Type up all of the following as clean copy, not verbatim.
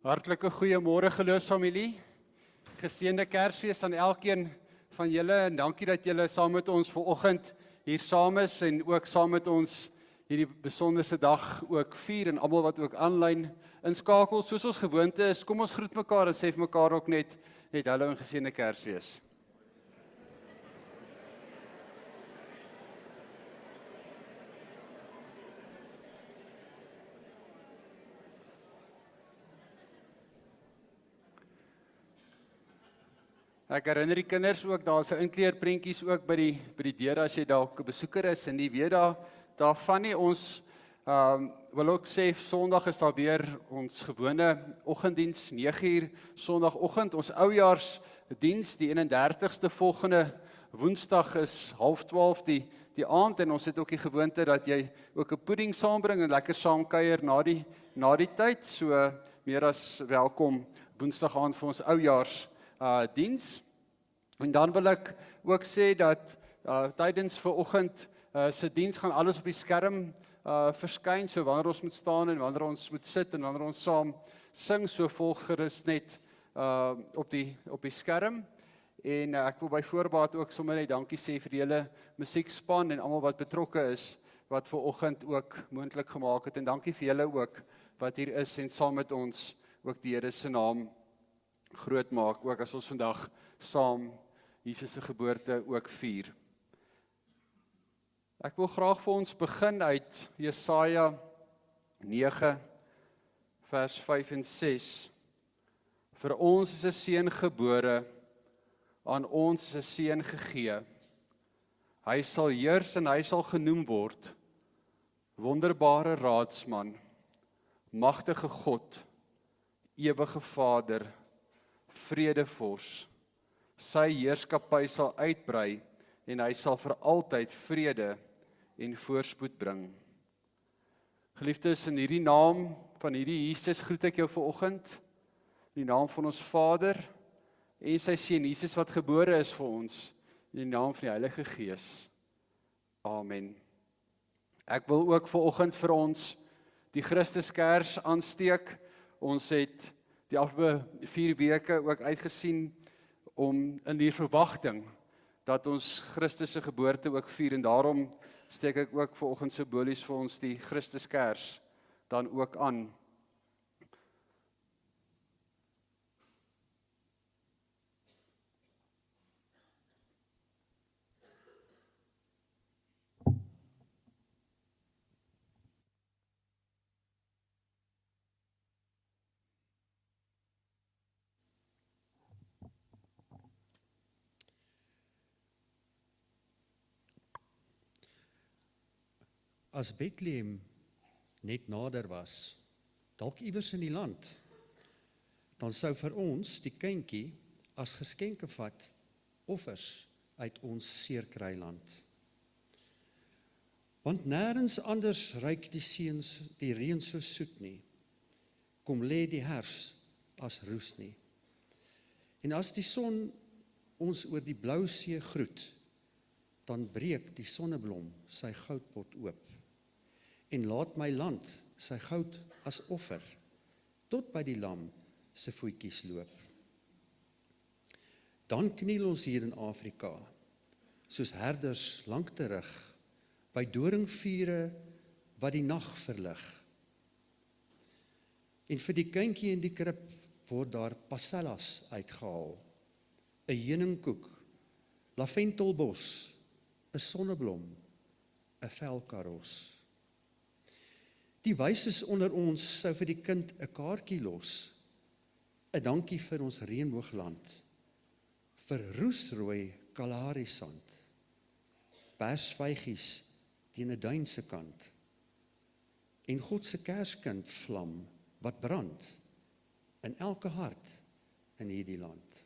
Hartlike goeiemôre geloofsfamilie. Geseënde Kersfees aan elkeen van julle en dankie dat julle saam met ons vanoggend hier saam is en ook saam met ons hierdie besonderse dag ook vier en almal wat ook aanlyn inskakel. Soos ons gewoonte is, kom ons groet mekaar en sê vir mekaar ook net hallo en geseënde Kersfees. Ek herinner die kinders ook, daar's 'n inkleerprentjies ook by die deur as jy dalk 'n besoeker is en nie weet daarvan nie. Ons wil ook sê Sondag is daar weer ons gewone oggenddiens 9uur Sondagoggend. Ons oujaarsdiens die 31ste volgende Woensdag is 11:30 die aand en ons het ook die gewoonte dat jy ook 'n pudding saambring en lekker saam kuier na die tyd. So meer as welkom Woensdag aand vir ons oujaars diens. En dan wil ek ook sê dat tydens vanoggend se diens gaan alles op die skerm verskyn, so wanneer ons moet staan en wanneer ons moet sit en wanneer ons saam sing, so volg gerus net op die skerm. En ek wil by voorbaat ook sommer net dankie sê vir die hele musiekspan en almal wat betrokke is, wat vanoggend ook moontlik gemaak het. En dankie vir julle ook wat hier is en saam met ons ook die Here se naam groot maak, ook as ons vandag saam Jesus se geboorte ook vier. Ek wil graag vir ons begin uit Jesaja 9 vers 5 en 6. Vir ons is 'n seun gebore, aan ons is 'n seun gegee. Hy sal heers en hy sal genoem word Wonderbare Raadsman, Magtige God, Ewige Vader, Vredevors. Sy heerskappy sal uitbrei en hy sal vir altyd vrede en voorspoed bring. Geliefdes, in hierdie naam van hierdie Jesus groet ek jou vanoggend, in die naam van ons Vader en sy seun Jesus wat gebore is vir ons, in die naam van die Heilige Gees. Amen. Ek wil ook vanoggend vir ons die Christuskers aansteek. Ons het die afgelope 4 weke ook uitgesien om in die verwagting dat ons Christus se geboorte ook vier en daarom steek ek ook vanoggend simbolies vir ons die Christuskers dan ook aan. As Bethlehem net nader was, dalk iewers in die land, dan sou vir ons die kindjie as geskenke vat, offers uit ons seerkryland. Want nêrens anders ruik die reën so soet nie, kom lê die herfs as roes nie. En as die son ons oor die blou see groet, dan breek die sonneblom sy goudpot oop. En laat my land sy goud as offer, tot by die lam se voetjies loop. Dan kniel ons hier in Afrika, soos herders lank terug, by doringvure wat die nag verlig. En vir die kindjie in die krib word daar passellas uitgehaal, 'n heuningkoek, laventelbos, 'n sonneblom, 'n velkaros. Die wyses onder ons sou vir die kind 'n kaartjie los, 'n dankie vir ons reënboogland, vir roesrooi Kalahari sand, persvygies teen 'n duin se kant, en God se kerskind vlam wat brand in elke hart in hierdie land.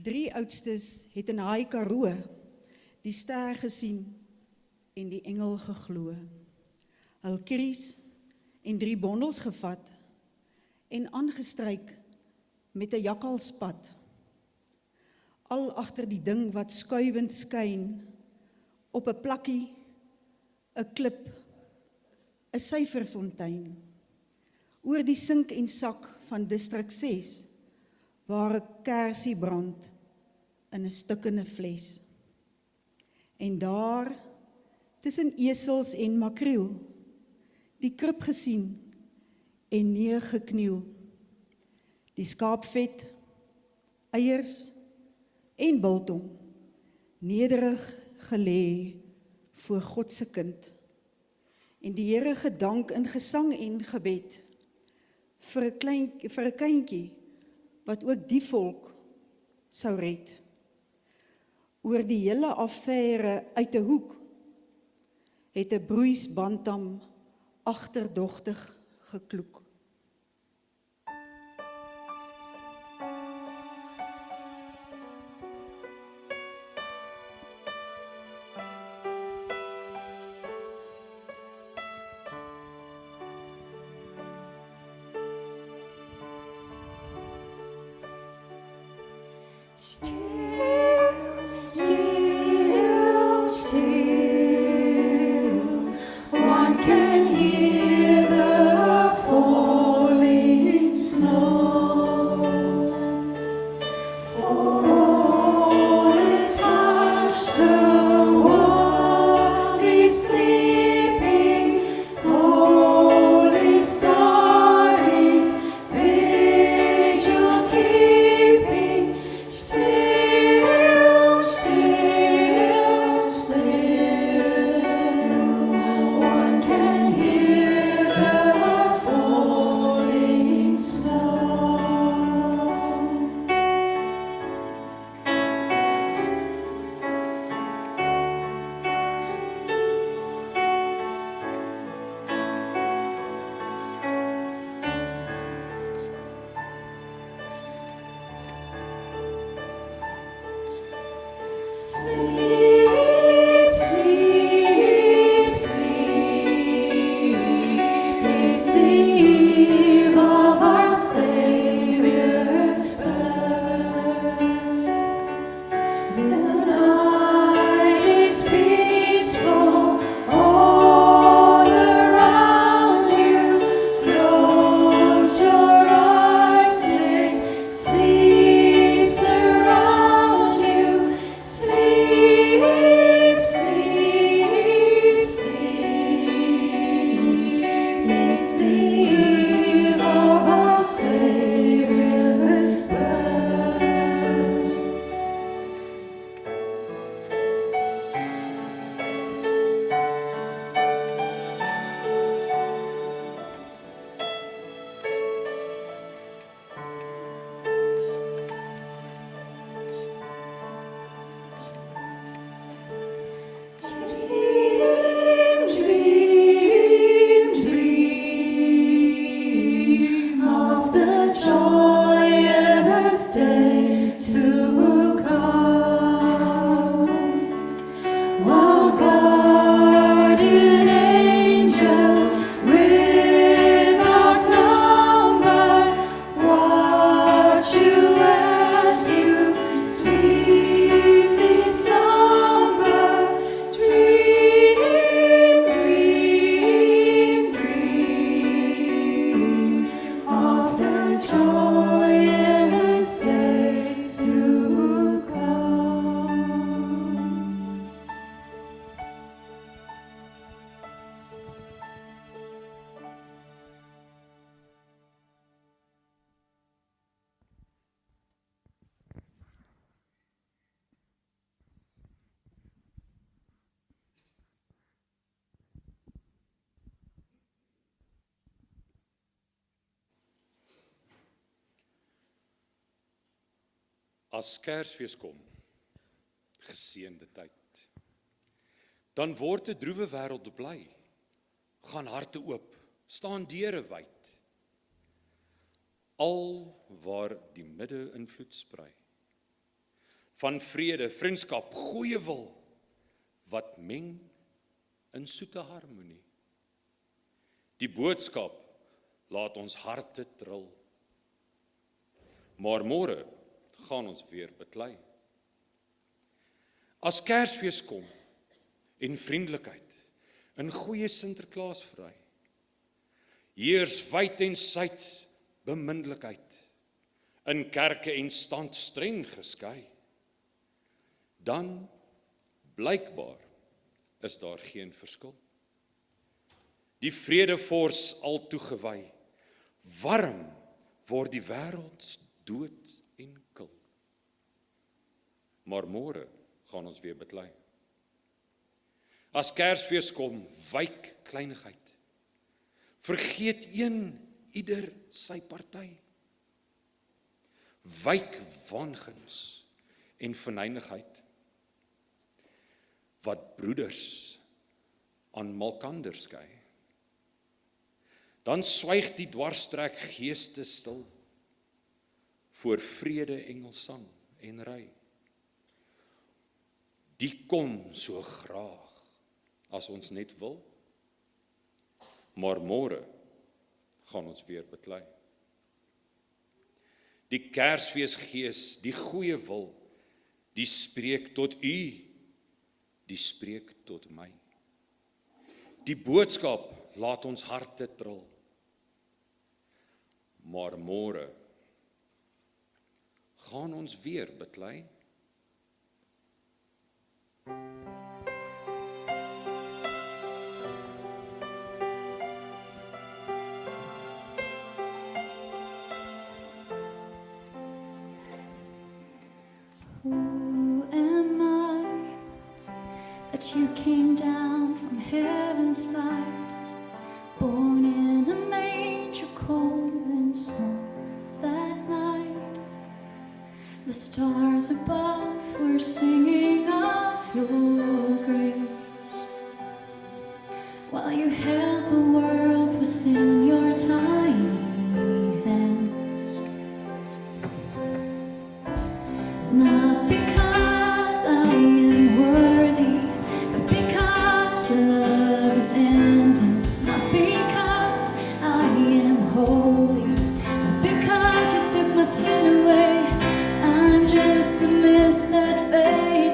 3 oudstes het in Haai Karoo die ster gesien en die engel geglo. Hul kries en 3 bondels gevat en aangestryk met 'n jakkalspad. Al agter die ding wat skuivend skyn op 'n plakkie, 'n klip, 'n syferfontein, oor die sink en sak van distrik 6, waar 'n kersie brand in 'n stukkende fles. En daar, tussen esels en makreel, die krib gesien en neergekniel, die skaapvet, eiers en biltong, nederig gelê voor God se kind, en die Here gedank in gesang en gebed, vir 'n kindjie, wat ook die volk sou red. Oor die hele affære uit 'n hoek, het 'n broeisbantam agterdogtig gekloek. Still, still, still, one can hear the falling snow. For all is hushed, the world is sleeping, holy star is vigil keeping. Still, still, still, one can hear the falling snow. Sleep, sleep, sleep, is the eve of our Savior's birth. The night is peaceful all around you. Close your eyes, let sleep surround you. Sleep, sleep, sleep, it's the eve of our Savior's birth. Dream, dream, dream of the joyous day to come, while guardian angels without number watch you as you sweetly slumber. Dream, dream, dream of the joyous day to come. As Kersfees kom, geseënde tyd, dan word 'n droewe wêreld bly. Gaan harte oop, staan deure wyd. Al waar die midde invloed sprei. van vrede, vriendskap, goeie wil, wat meng in soete harmonie. Die boodskap laat ons harte tril. Maar môre gaan ons weer beklei. As Kersfees kom en vriendelikheid in goeie Sinterklaas vry, heers wyd en suid beminnlikheid, in kerke en stand streng geskei, dan blykbaar is daar geen verskil. Die vredevors al toegewy, warm word die wêreld dood en kil. Maar môre gaan ons weer beklei. As Kersfees kom, wyk kleinigheid. Vergeet ieder sy party. Wyk wanguns en verneinigheid. Wat broeders aan malkander skei. Dan swyg die dwarstrek geeste stil voor vrede engelsang en ry. Die kom so graag as ons net wil, maar môre gaan ons weer beklei. Die Kersfeesgees, die goeie wil, die spreek tot u, die spreek tot my. Die boodskap laat ons harte tril. Maar môre gaan ons weer beklei. Who am I that you came down from heaven's light, born in a manger cold and snow that night? The stars above were singing of your grace, while you held the world within your tiny hands. Not because I am worthy, but because your love is endless. Not because I am holy, but because you took my sin away. I'm just the mist that fades.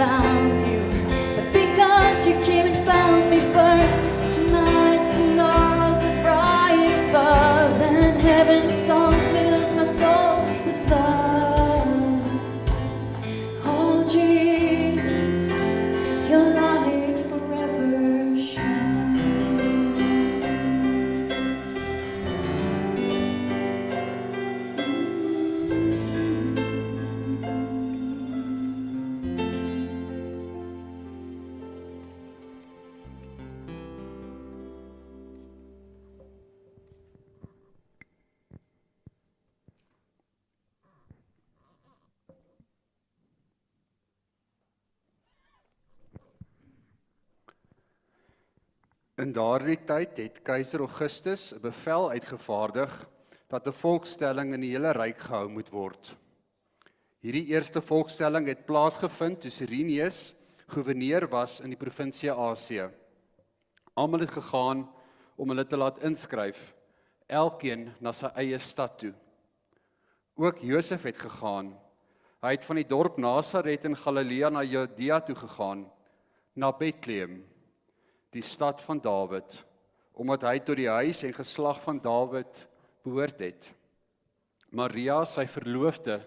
found you, but because you came and found me first. Tonight the stars are bright above, and heaven's song fills my soul with love. Oh Jesus, your light forever shines. In daardie tyd het keiser Augustus 'n bevel uitgevaardig dat 'n volkstelling in die hele ryk gehou moet word. Hierdie eerste volkstelling het plaasgevind toe Cyrenius gouverneur was in die provinsie Asië. Almal het gegaan om hulle te laat inskryf, elkeen na sy eie stad toe. Ook Josef het gegaan. Hy het van die dorp Nasaret in Galilea na Judea toe gegaan, na Bethlehem, die stad van Dawid, omdat hy tot die huis en geslag van Dawid behoort het. Maria, sy verloofde,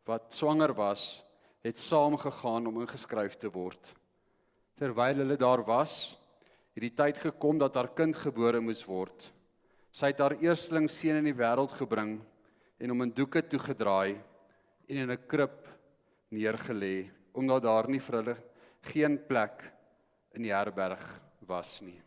wat swanger was, het saamgegaan om ingeskryf te word. Terwyl hulle daar was, het die tyd gekom dat haar kind gebore moes word. Sy het haar eersteling seun in die wêreld gebring en hom in doeke toegedraai en in 'n krib neergelê, omdat daar nie vir hulle geen plek in die herberg was nie.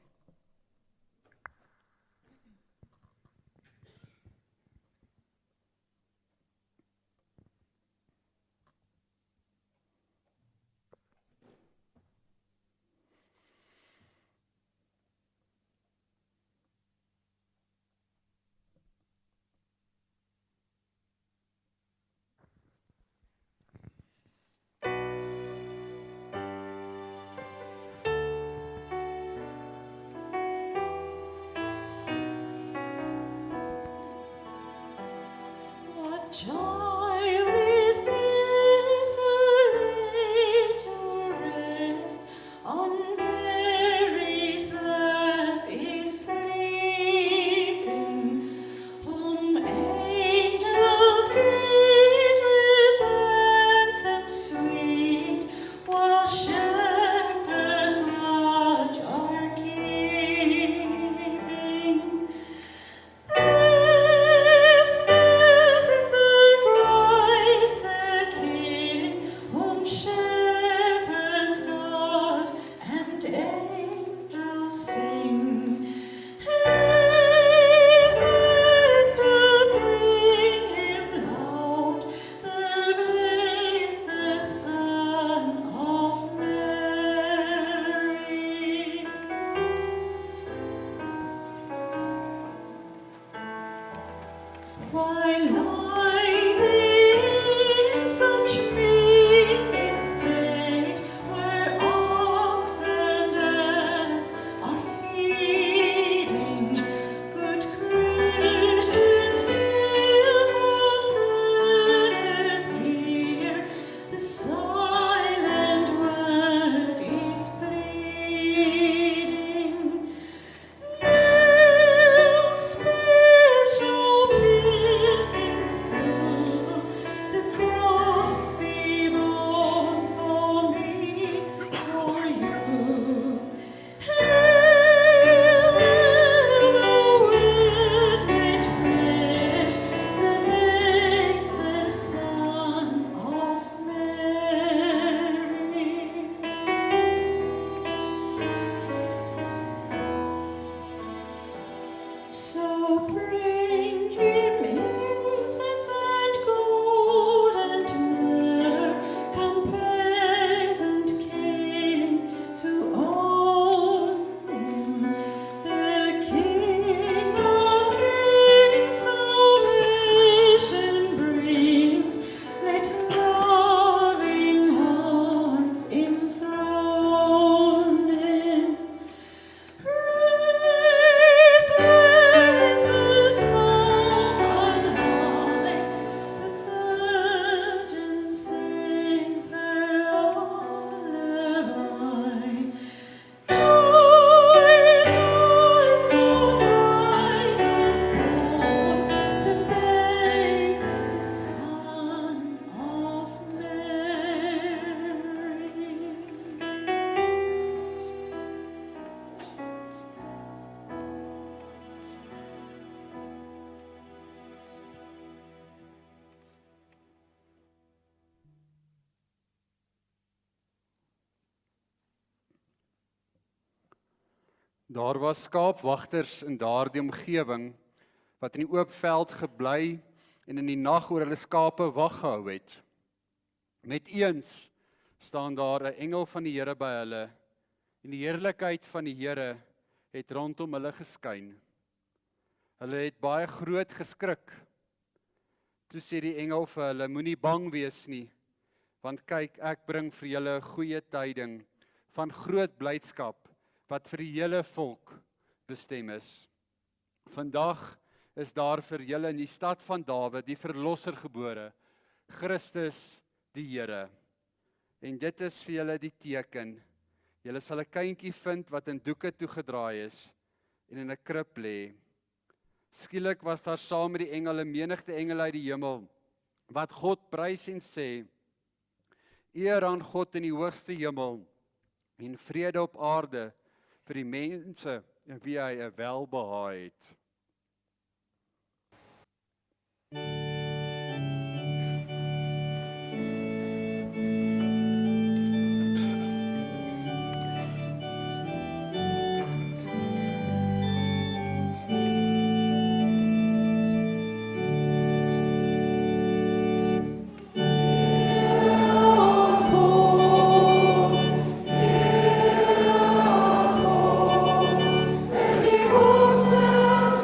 Daar was skaapwagters in daardie omgewing wat in die oop veld gebly en in die nag oor hulle skape wag gehou het. Met eens staan daar 'n engel van die Here by hulle en die heerlikheid van die Here het rondom hulle geskyn. Hulle het baie groot geskrik. Toe sê die engel vir hulle, moenie bang wees nie, want kyk, ek bring vir julle 'n goeie tyding van groot blydskap wat vir die hele volk bestem is. Vandag is daar vir julle in die stad van Dawid die verlosser gebore, Christus die Here. En dit is vir julle die teken. Julle sal 'n kindjie vind wat in doeke toegedraai is en in 'n krib lê. Skielik was daar saam met die engele 'n menigte engele uit die hemel wat God prys en sê: Eer aan God in die hoogste hemel en vrede op aarde vir die mense in wie hy 'n welbehae het. Die hoogste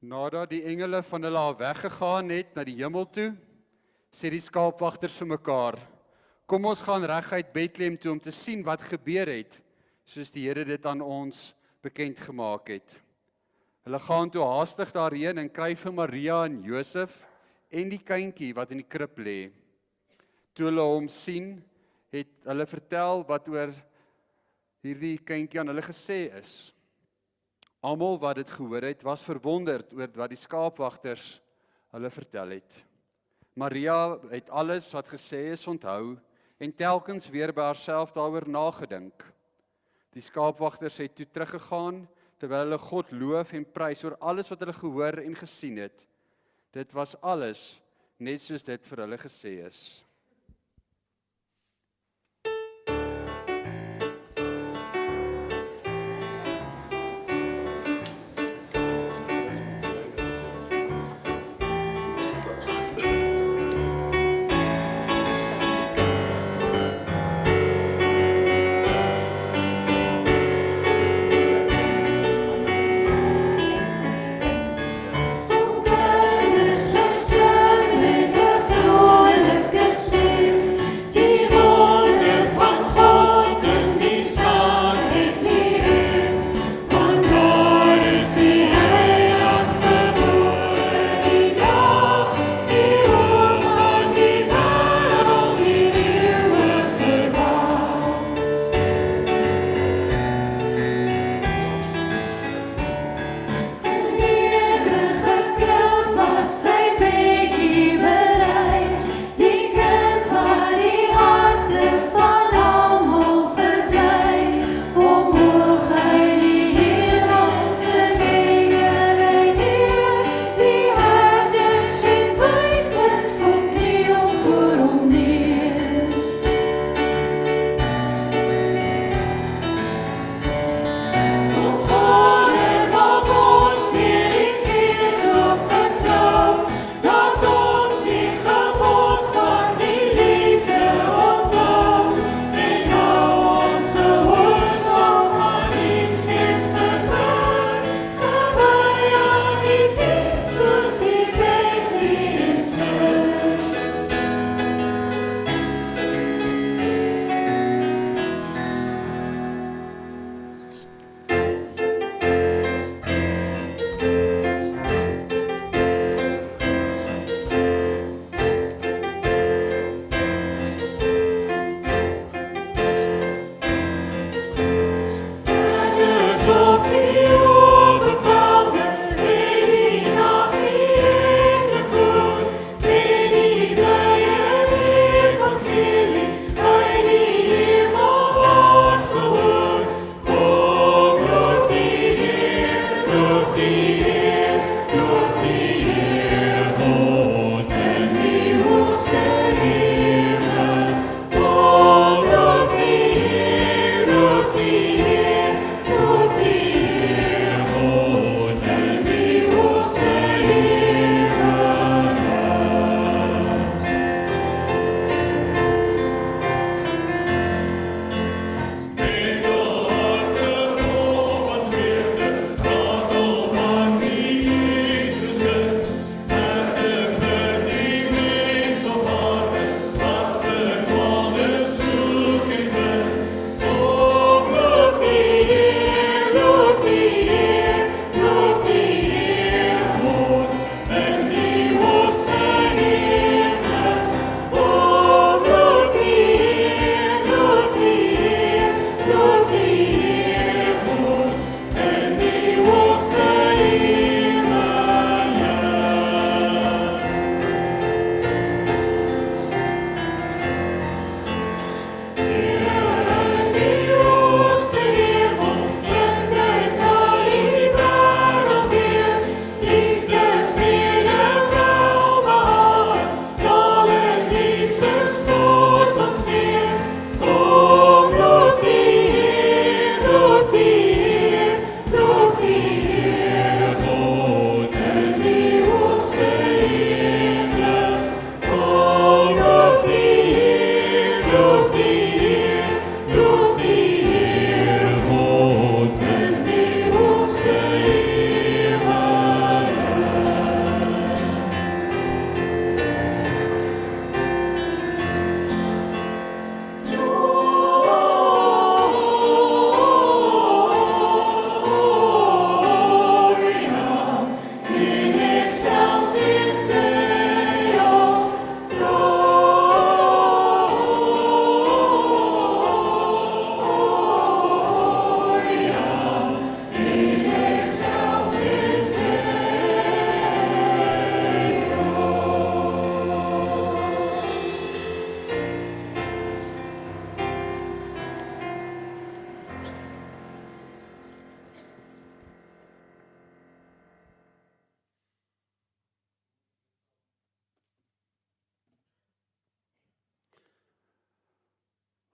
Nadat die engele van hulle al weggegaan het na die hemel toe, sê die skaapwagters vir mekaar, kom ons gaan reguit Bethlehem toe om te sien wat gebeur het, soos die Here dit aan ons bekend gemaak het. Hulle gaan toe haastig daarheen en kry vir Maria en Josef en die kindjie wat in die krib lê. Toe hulle hom sien, het hulle vertel wat oor hierdie kindjie aan hulle gesê is. Almal wat dit gehoor het, was verwonderd oor wat die skaapwagters hulle vertel het. Maria het alles wat gesê is onthou en telkens weer by haarself daaroor nagedink. Die skaapwagters het toe teruggegaan terwyl hulle God loof en prys oor alles wat hulle gehoor en gesien het. Dit was alles net soos dit vir hulle gesê is. Van kruiders gesing met 'n vroulike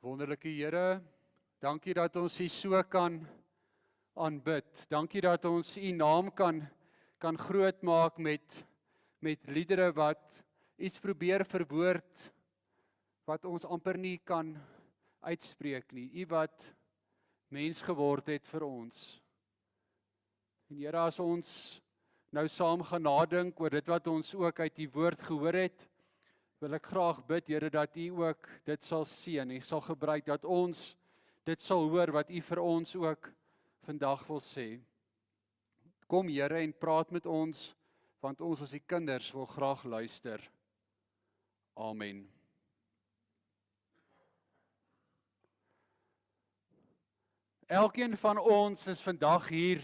Wonderlike Here, dankie dat ons U so kan aanbid. Dankie dat ons U naam kan groot maak met liedere wat iets probeer verwoord wat ons amper nie kan uitspreek nie. U wat mens geword het vir ons. En Here, as ons nou saam gaan nadink oor dit wat ons ook uit U woord gehoor het, wil ek graag bid, Here, dat U ook dit sal seën en sal gebruik, dat ons dit sal hoor wat U vir ons ook vandag wil sê. Kom Here en praat met ons, want ons as die kinders wil graag luister. Amen. Elkeen van ons is vandag hier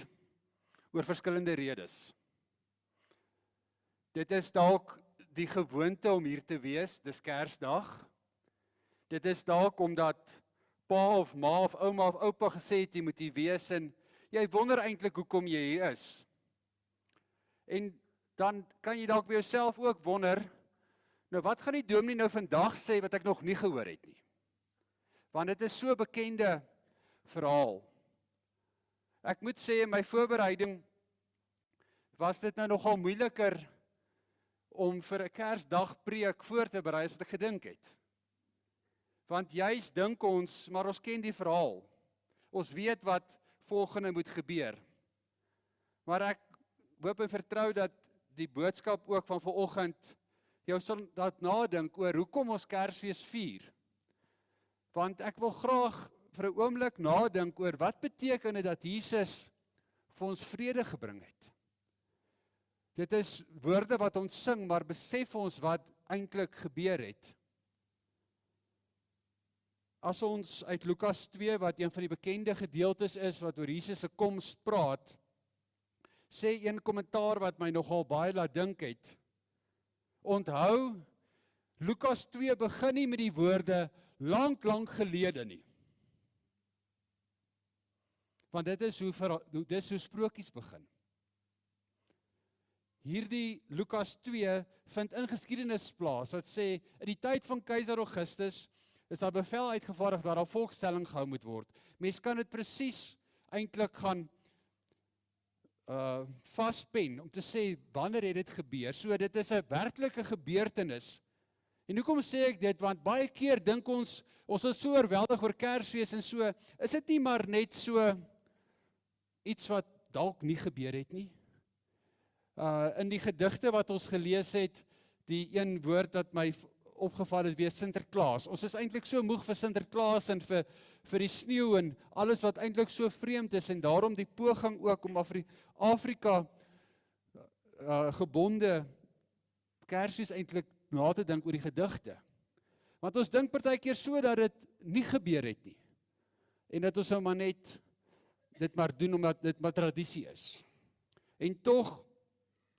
oor verskillende redes. Dit is dalk die gewoonte om hier te wees, dis Kersdag. Dit is dalk omdat pa of ma of ouma of oupa gesê het jy moet hier wees en jy wonder eintlik hoekom jy hier is. En dan kan jy dalk by jouself ook wonder, nou wat gaan die dominee nou vandag sê wat ek nog nie gehoor het nie? Want dit is so 'n bekende verhaal. Ek moet sê in my voorbereiding was dit nou nogal moeiliker om vir 'n Kersdag preek voor te berei as wat ek gedink het. Want juis dink ons, maar ons ken die verhaal. Ons weet wat volgende moet gebeur. Maar ek hoop en vertrou dat die boodskap ook van vanoggend jou sal laat nadink oor hoekom ons Kersfees vier. Want ek wil graag vir 'n oomblik nadink oor wat beteken dit dat Jesus vir ons vrede gebring het. Dit is woorde wat ons sing, maar besef ons wat eintlik gebeur het. As ons uit Lukas 2, wat een van die bekende gedeeltes is, wat oor Jesus se koms praat, sê een kommentaar wat my nogal baie laat dink het. Onthou, Lukas 2 begin nie met die woorde, lank gelede nie. Want dit is hoe sprokies begin. Hierdie Lukas 2 vind in geskiedenis plaas, wat sê, in die tyd van keiser Augustus, is daar bevel uitgevaardig dat daar volkstelling gehou moet word. Mens kan dit presies eintlik gaan vaspen, om te sê, wanneer het dit gebeur? So, dit is 'n werklike gebeurtenis. En hoekom sê ek dit? Want baie keer dink ons is so oorweldig oor Kersfees en so, is dit nie maar net so iets wat dalk nie gebeur het nie? In die gedigte wat ons gelees het, die een woord wat my opgeval het, wees Sinterklaas. Ons is eintlik so moeg vir Sinterklaas en vir die sneeu en alles wat eintlik so vreemd is en daarom die poging ook om Afrika gebonde Kersfees eintlik na te dink oor die gedigte. Want ons dink partykeer so dat dit nie gebeur het nie. En dat ons nou maar net dit maar doen omdat dit maar tradisie is. En tog,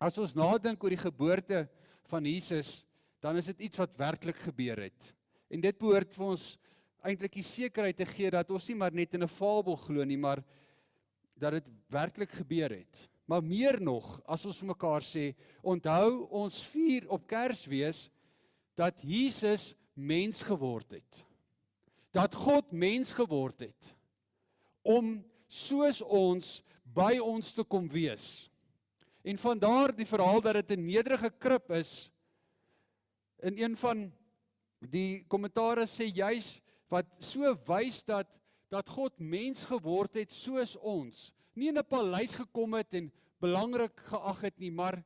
as ons nadink oor die geboorte van Jesus, dan is dit iets wat werklik gebeur het. En dit behoort vir ons eintlik die sekerheid te gee dat ons nie maar net in 'n fabel glo nie, maar dat dit werklik gebeur het. Maar meer nog, as ons vir mekaar sê, onthou ons vier op Kersfees dat Jesus mens geword het. Dat God mens geword het om soos ons by ons te kom wees. En vandaar die verhaal dat dit 'n nederige krib is. In een van die kommentaare sê juis wat so wys dat God mens geword het soos ons. Nie in 'n paleis gekom het en belangrik geag het nie, maar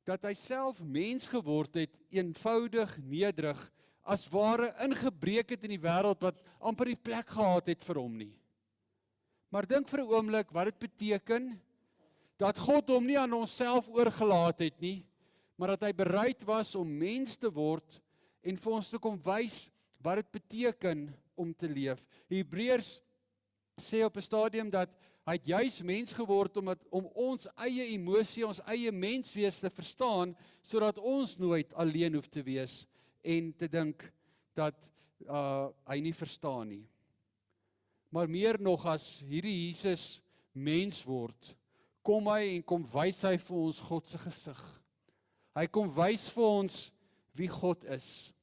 dat hy self mens geword het, eenvoudig, nederig, as ware ingebreek het in die wêreld wat amper nie plek gehad het vir hom nie. Maar dink vir 'n oomblik wat dit beteken, dat God hom nie aan onsself oorgelaat het nie, maar dat hy bereid was om mens te word en vir ons te kom wys wat dit beteken om te leef. Hebreërs sê op 'n stadium dat hy het juis mens geword om ons eie emosie, ons eie menswees te verstaan, sodat ons nooit alleen hoef te wees en te dink dat hy nie verstaan nie. Maar meer nog, as hierdie Jesus mens word, kom hy en kom wys hy vir ons God se gesig. Hy kom wys vir ons wie God is.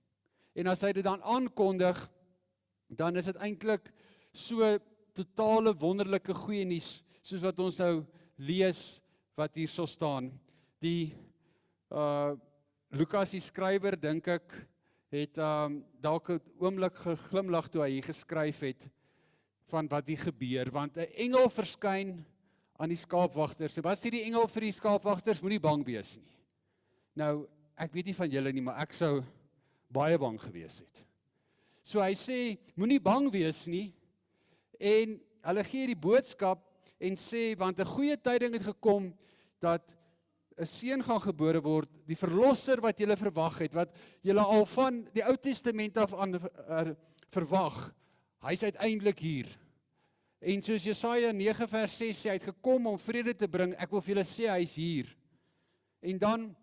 En as hy dit dan aankondig, dan is dit eintlik so totale wonderlike goeie nuus, soos wat ons nou lees, wat hier so staan. Die Lukas die skrywer, dink ek, het dalk 'n oomblik geglimlag toe hy hier geskryf het, van wat hier gebeur, want 'n engel verskyn aan die skaapwagters. En wat sê die engel vir die skaapwagters? Moenie bang wees nie. Nou, ek weet nie van julle nie, maar ek sou baie bang gewees het. So hy sê, moenie bang wees nie, en hulle gee die boodskap en sê, want 'n goeie tyding het gekom, dat 'n seun gaan gebore word, die verlosser wat julle verwag het, wat julle al van die Ou Testament af aan verwag, hy's uiteindelik hier. En soos Jesaja 9 vers 6 sê, hy het gekom om vrede te bring, ek wil vir julle sê, hy's hier. En dan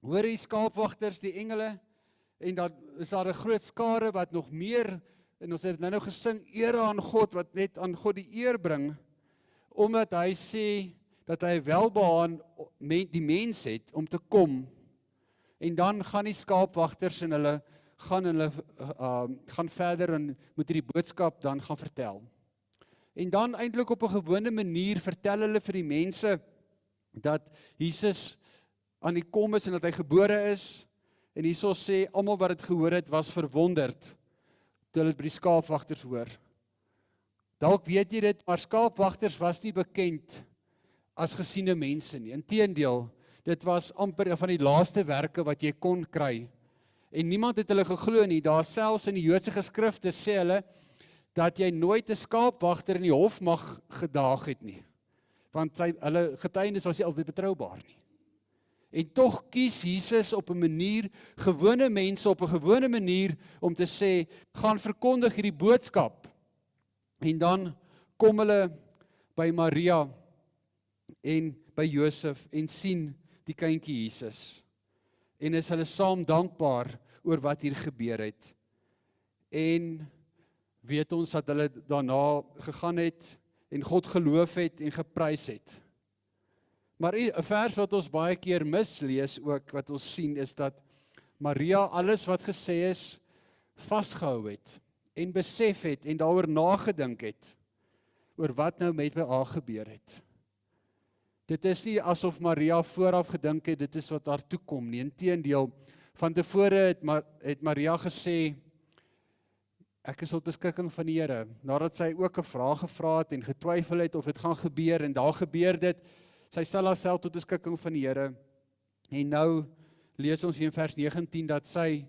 hoor die skaapwagters, die engele, en dan is daar 'n groot skare wat nog meer, en ons het nou gesing, ere aan God, wat net aan God die eer bring, omdat hy sê, dat hy welbehaag die mens het, om te kom, en dan gaan die skaapwagters, en hulle gaan verder, en moet die boodskap dan gaan vertel. En dan eintlik op 'n gewone manier, vertel hulle vir die mense, dat Jesus aan die kom is, en dat hy gebore is, en hierso sê, almal wat dit gehoor het, was verwonderd, toe hulle by die skaapwagters hoor. Dalk weet jy dit, maar skaapwagters was nie bekend as gesiene mense nie. Inteendeel, dit was amper van die laaste werke wat jy kon kry. En niemand het hulle geglo nie. Daar selfs in die Joodse geskrifte sê hulle, dat jy nooit 'n skaapwagter in die hof mag gedaag het nie. Want hulle getuienis was nie altyd betroubaar nie. En tog kies Jesus op 'n manier, gewone mense op 'n gewone manier, om te sê, gaan verkondig hierdie boodskap. En dan kom hulle by Maria en by Josef en sien die kindjie Jesus. En is hulle saam dankbaar oor wat hier gebeur het. En weet ons dat hulle daarna gegaan het en God geloof het en geprys het. Maar 'n vers wat ons baie keer mislees ook, wat ons sien, is dat Maria alles wat gesê is, vasgehou het en besef het en daaroor nagedink het, oor wat nou met haar gebeur het. Dit is nie asof Maria vooraf gedink het, dit is wat haar toekom nie. Inteendeel, van tevore het Maria gesê, ek is op beskikking van die Here. Nadat sy ook 'n vraag gevra het en getwyfel het of dit gaan gebeur, en daar gebeur dit, sy stel haarself tot beskikking van die Here. En nou lees ons hier in vers 19 dat sy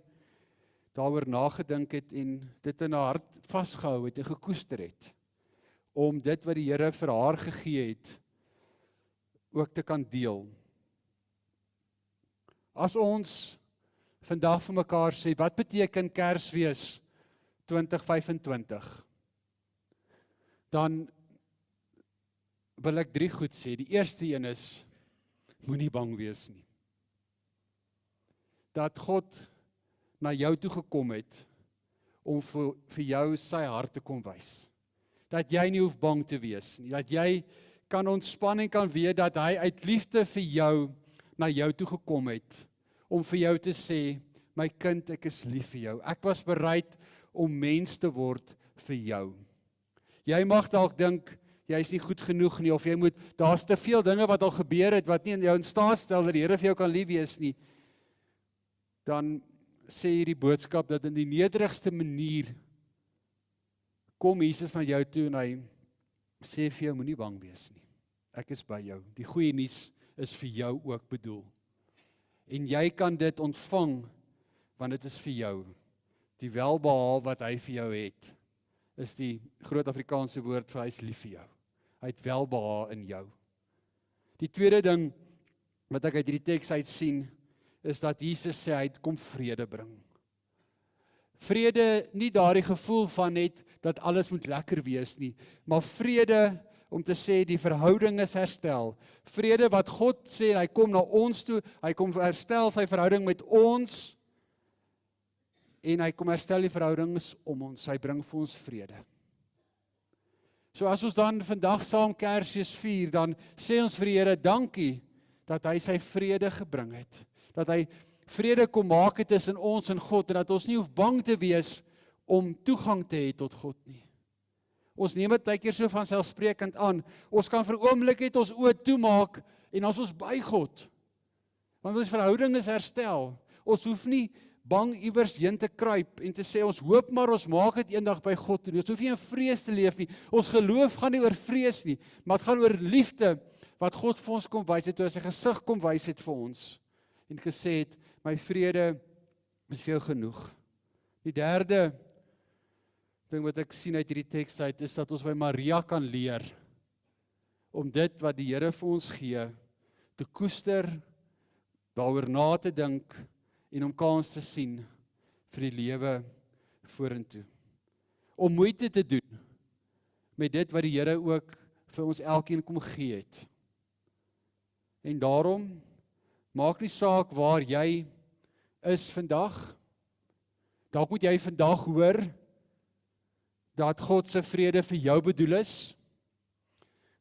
daaroor nagedink het en dit in haar hart vasgehou het en gekoester het, om dit wat die Here vir haar gegee het, ook te kan deel. As ons vandag vir mekaar sê, wat beteken Kersfees 2025? Dan wil ek 3 goed sê. Die eerste een is, moenie bang wees nie. Dat God na jou toe gekom het, om vir jou sy hart te kom wys. Dat jy nie hoef bang te wees nie. Dat jy kan ontspan en kan weet dat hy uit liefde vir jou na jou toe gekom het, om vir jou te sê, my kind, ek is lief vir jou. Ek was bereid om mens te word vir jou. Jy mag dalk dink, jy is nie goed genoeg nie, of daar's te veel dinge wat al gebeur het, wat nie in jou in staat stel, dat die Here vir jou kan lief wees nie. Dan sê hierdie boodskap, dat in die nederigste manier, kom Jesus na jou toe, en hy sê vir jou, moenie bang wees nie. Ek is by jou. Die goeie nuus is vir jou ook bedoel. En jy kan dit ontvang, want dit is vir jou. Die welbehaag wat hy vir jou het, is die groot Afrikaanse woord vir hy is lief vir jou. Hy het welbehaag in jou. Die tweede ding wat ek uit hierdie teks uit sien, is dat Jesus sê hy kom vrede bring. Vrede, nie daardie gevoel van net dat alles moet lekker wees nie, maar vrede om te sê die verhouding is herstel. Vrede wat God sê, hy kom na ons toe, hy kom herstel sy verhouding met ons, en hy kom herstel die verhoudings om ons, hy bring vir ons vrede. So as ons dan vandag saam Kersfees vier, dan sê ons vir die Here, dankie, dat hy sy vrede gebring het, dat hy vrede kom maak het tussen ons en God, en dat ons nie hoef bang te wees om toegang te hê tot God nie. Ons neem dit baie keer so vanselfsprekend aan. Ons kan vir 'n oomblik net ons oë toemaak en as ons by God. Want ons verhouding is herstel. Ons hoef nie bang iewers heen te kruip en te sê ons hoop maar ons maak dit eendag by God toe. Ons hoef nie in vrees te leef nie. Ons geloof gaan nie oor vrees nie, maar dit gaan oor liefde wat God vir ons kom wys het, toe hy sy gesig kom wys het vir ons en gesê het, my vrede is vir jou genoeg. Die derde ding wat ek sien uit hierdie teks uit is dat ons by Maria kan leer om dit wat die Here vir ons gee te koester, daaroor na te dink en om kans te sien vir die lewe vorentoe. Om moeite te doen met dit wat die Here ook vir ons elkeen kom gee het. En daarom, maak nie saak waar jy is vandag, dalk moet jy vandag hoor dat God se vrede vir jou bedoel is.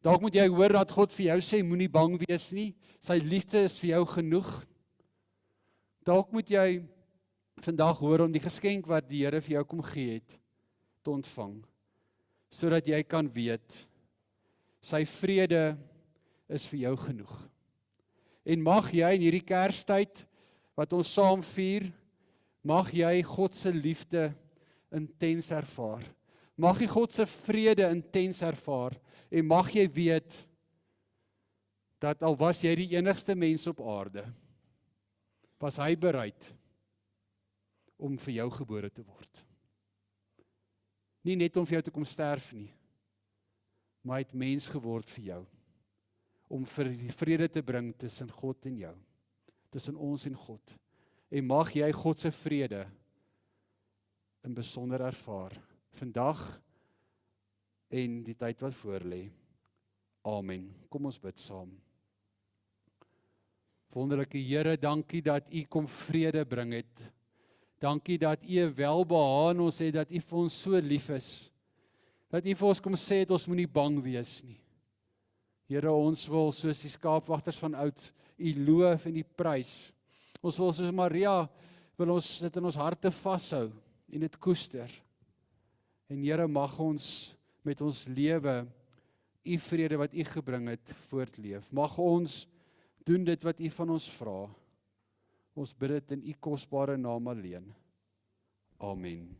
Dalk moet jy hoor dat God vir jou sê, moenie bang wees nie, sy liefde is vir jou genoeg. Dalk moet jy vandag hoor om die geskenk wat die Here vir jou kom gee het, te ontvang, sodat jy kan weet, sy vrede is vir jou genoeg. En mag jy in hierdie Kerstyd, wat ons saam vier, mag jy God se liefde intens ervaar. Mag jy God se vrede intens ervaar, en mag jy weet, dat al was jy die enigste mens op aarde, was hy bereid om vir jou gebore te word. Nie net om vir jou te kom sterf nie, maar hy het mens geword vir jou, om vrede te bring tussen God en jou, tussen ons en God. En mag jy God se vrede in besonder ervaar, vandag en die tyd wat voorlê. Amen. Kom ons bid saam. Wonderlike Here, dankie dat U kom vrede bring het. Dankie dat U welbehae in ons het, dat U vir ons so lief is. Dat U vir ons kom sê het, ons moenie bang wees nie. Here, ons wil soos die skaapwagters van oud U loof en U prys. Ons wil soos Maria, wil ons dit in ons harte vashou en dit koester. En Here, mag ons met ons lewe U vrede wat U gebring het, voortleef. Mag ons doen dit wat U van ons vra. Ons bid dit in U kosbare naam alleen. Amen.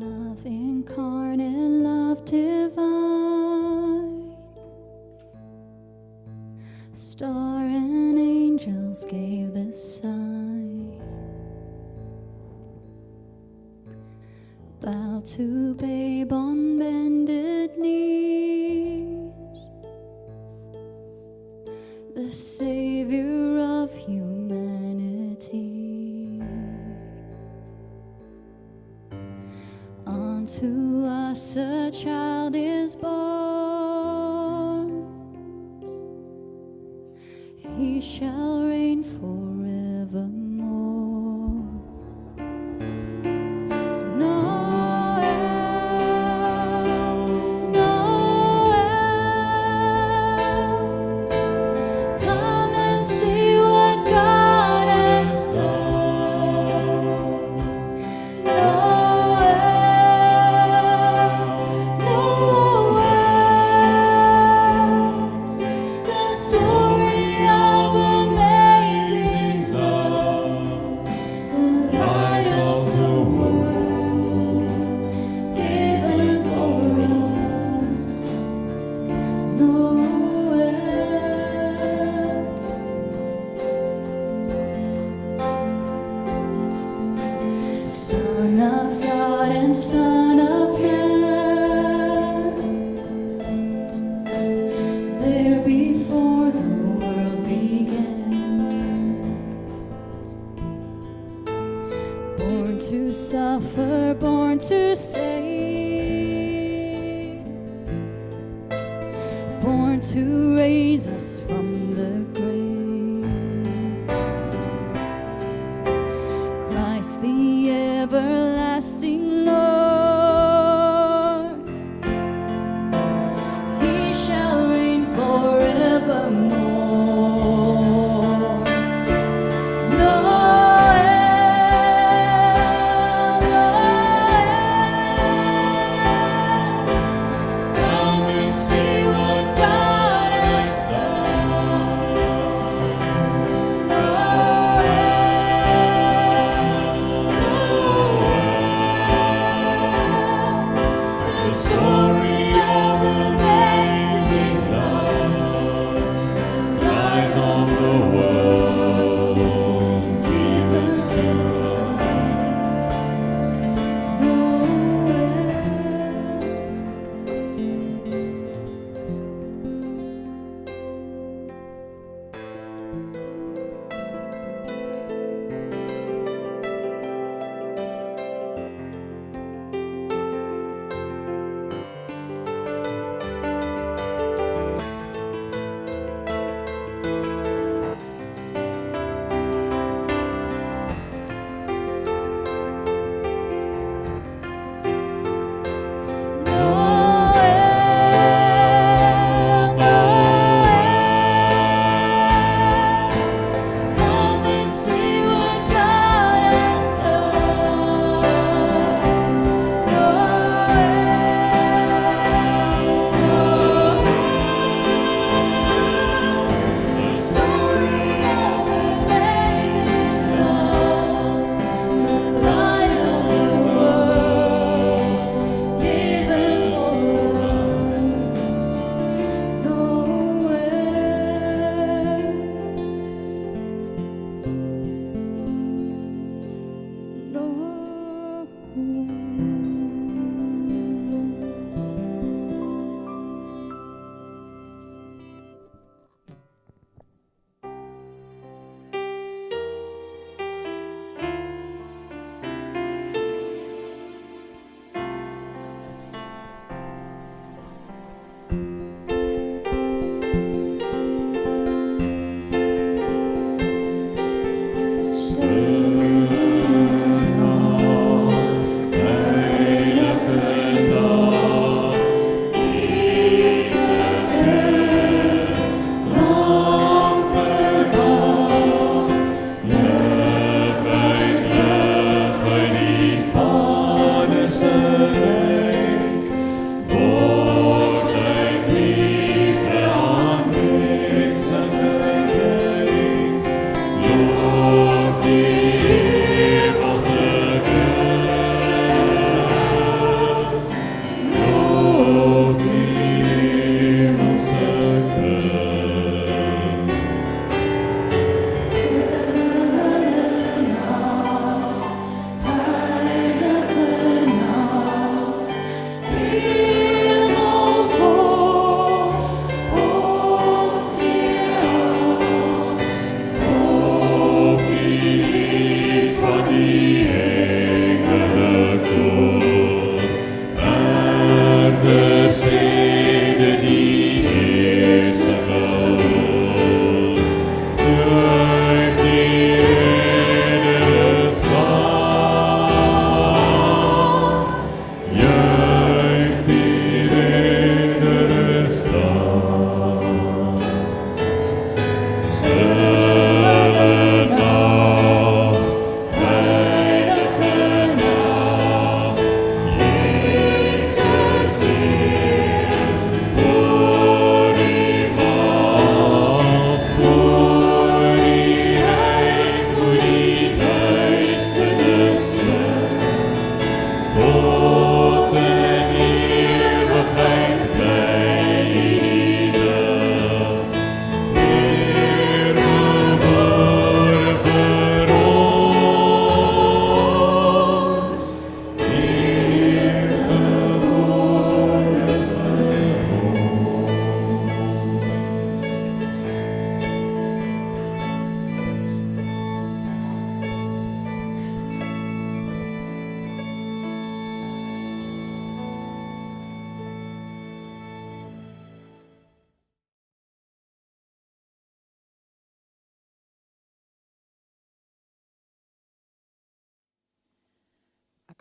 Love incarnate, love divine, star and angels gave the sign. Bow to babe on bended knees, the Savior of humanity. Unto us a child is born, He shall reign forevermore. Noel, Noel, come and see what God has done. The story of amazing love, the light of the world, given for us. Noel, Son of God and Son of Man, there before the world began, born to suffer, born to save, born to raise us from the grave. Christ the everlasting Lord,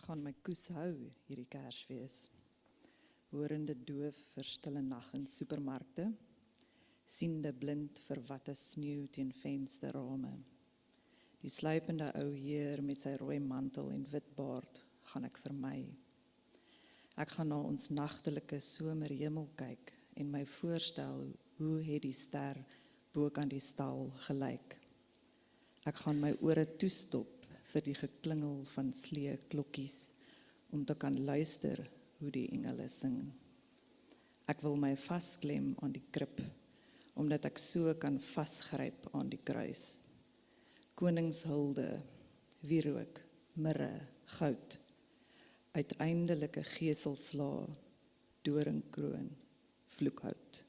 gaan my koes hou hierdie Kersfees. Horende doof vir stille nag in supermarkte, siende blind vir watte sneeu teen vensterrame. Die sluipende ou heer met sy rooi mantel en wit baard gaan ek vermy. Ek gaan na ons nagtelike somerhemel kyk en my voorstel hoe het die ster bo aan die stal gelyk. Ek gaan my ore toestop vir die geklingel van slee klokkies om te kan luister hoe die engele sing. Ek wil my vasklem aan die krib, omdat ek so kan vasgryp aan die kruis. Koningshulde, wierook, mirre, goud, uiteindelike geselsla, doringkroon, vloekhout.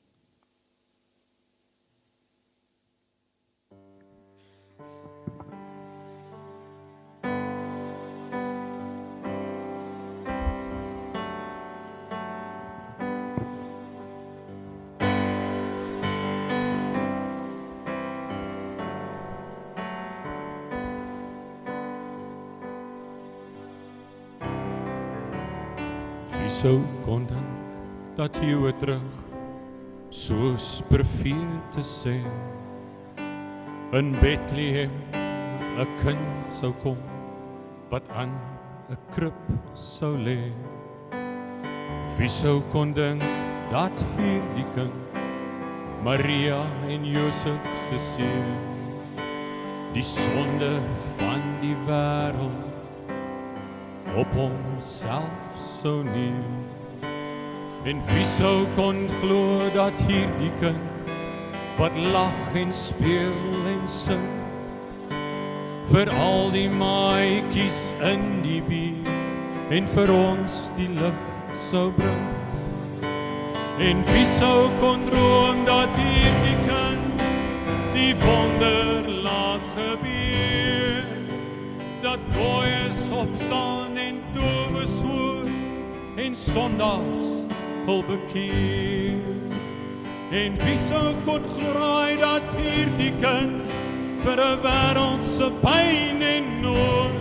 Wie sou kon dink dat eeuwe terug soos profete sê in Bethlehem 'n kind sou kom wat aan 'n krib sou lê. Wie sou kon dink dat hierdie kind Maria en Josef se seun die sonde van die wêreld op homself sou neem. En wie sou kon glo dat hierdie kind wat lag en speel en sing vir al die maatjies in die buurt en vir ons die lig sou bring. En wie sou kon droom dat hierdie kind die wonder laat gebeur, dat dooies opstaan en dowes hoor en sondags hul bekeer. En wie sou kon glo dat hierdie kind vir 'n wêreld se pyn en nood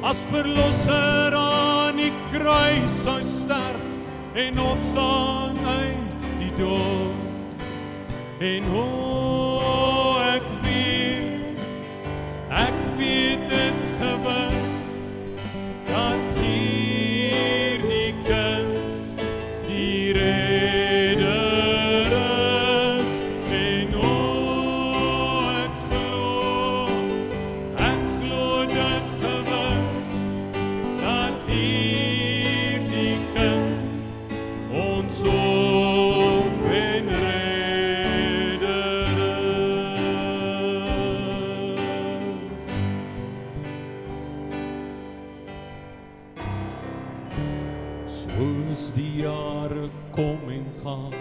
as verlosser aan die kruis sou sterf en opstaan uit die dood. En ek weet dit gewis dat hierdie kind die redder is. En ek glo dit gewis dat hierdie kind ons hoop en redder is. Soos die jare kom en gaan,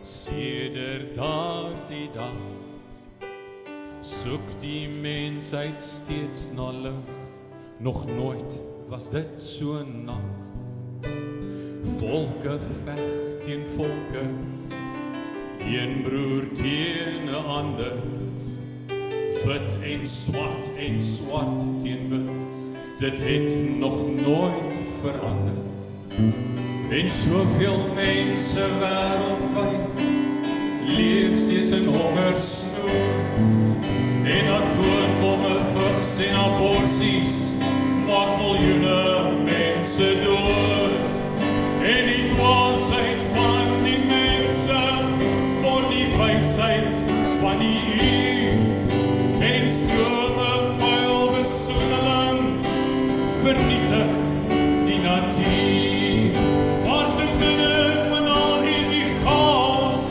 sedert daardie dag, soek die mensheid steeds na lig. Nog nooit was dit so nag. Volke veg teen volke, een broer teen 'n ander, wit en swart teen wit. Dit het nog nooit verander. En soveel mense wêreldwyd leef steeds in hongersnood. En atoombomme, vigs en aborsies maak miljoene mense dood. En die dwaasheid van die mense word die wysheid van die uur. En strome vuil besoedelings vernietig die natuur. Maar te midde van al hierdie chaos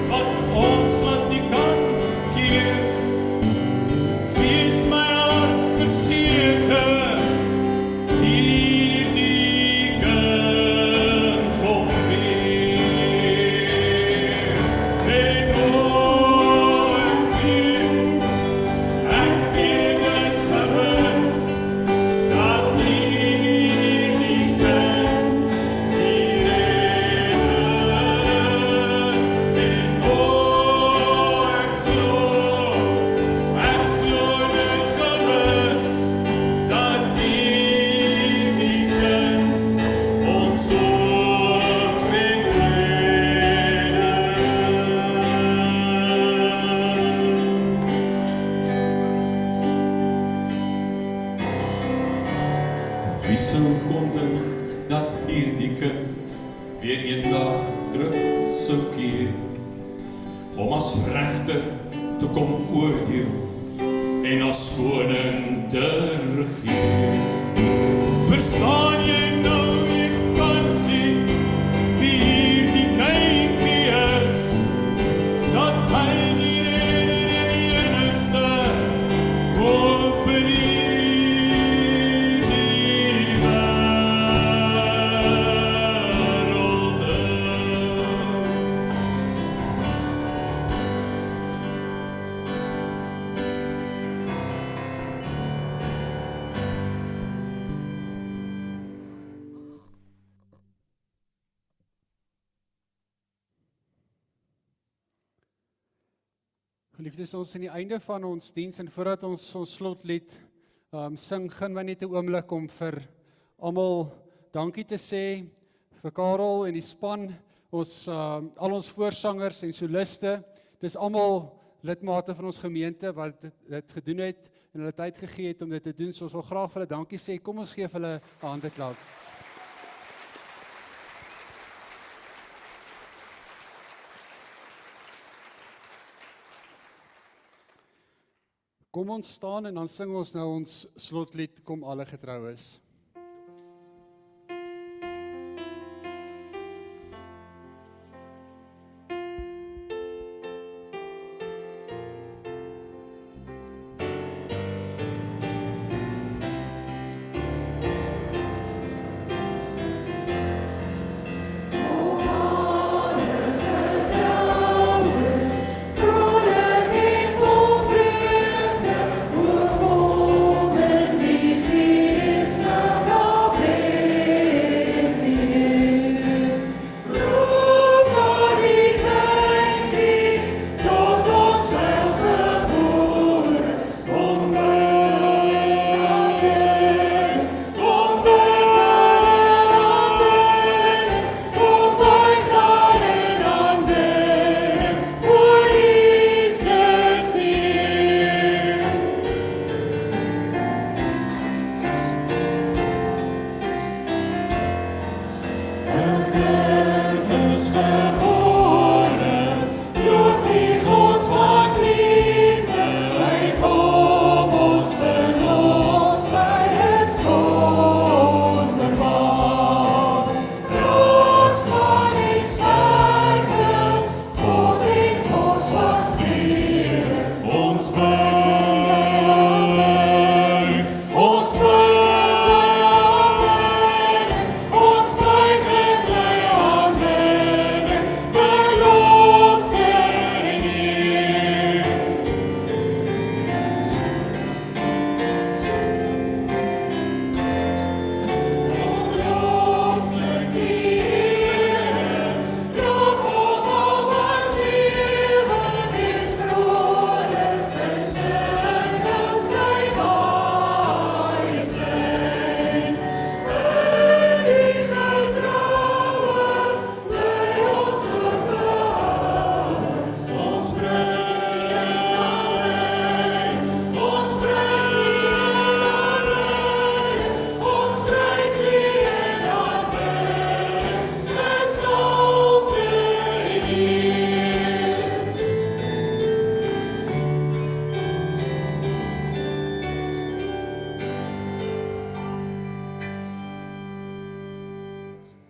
wat ons glad nie kan keer, weet my hart verseker, hierdie kind kom weer. En ek weet dit gewis dat hierdie Wie sou kon dink dat hierdie kind weer eendag terug sou keer, om as regter te kom oordeel en as koning te regeer. Verstaan jy nou, jy kan sien wie hierdie kindjie is, dat hy die redder en die enigste hoop vir hierdie wêreld is. Geliefdes, ons in die einde van ons diens en voordat ons slotlied sing, gun my net 'n oomblik om vir almal dankie te sê, vir Karel en die span, al ons voorsangers en soliste. Dis almal lidmate van ons gemeente wat dit gedoen het en hulle tyd gegee het om dit te doen. So ons wil graag vir hulle dankie sê. Kom ons gee vir hulle 'n handeklap. Kom ons staan en dan sing ons nou ons slotlied, Kom alle getroues.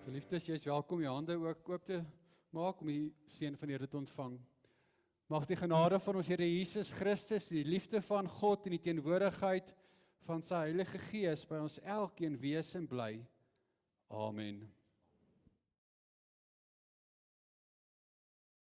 Geliefdes, jy is welkom jou hande ook oop te maak om die seën van die Here te ontvang. Mag die genade van ons Here Jesus Christus, die liefde van God en die teenwoordigheid van sy Heilige Gees by ons elkeen wees en bly. Amen.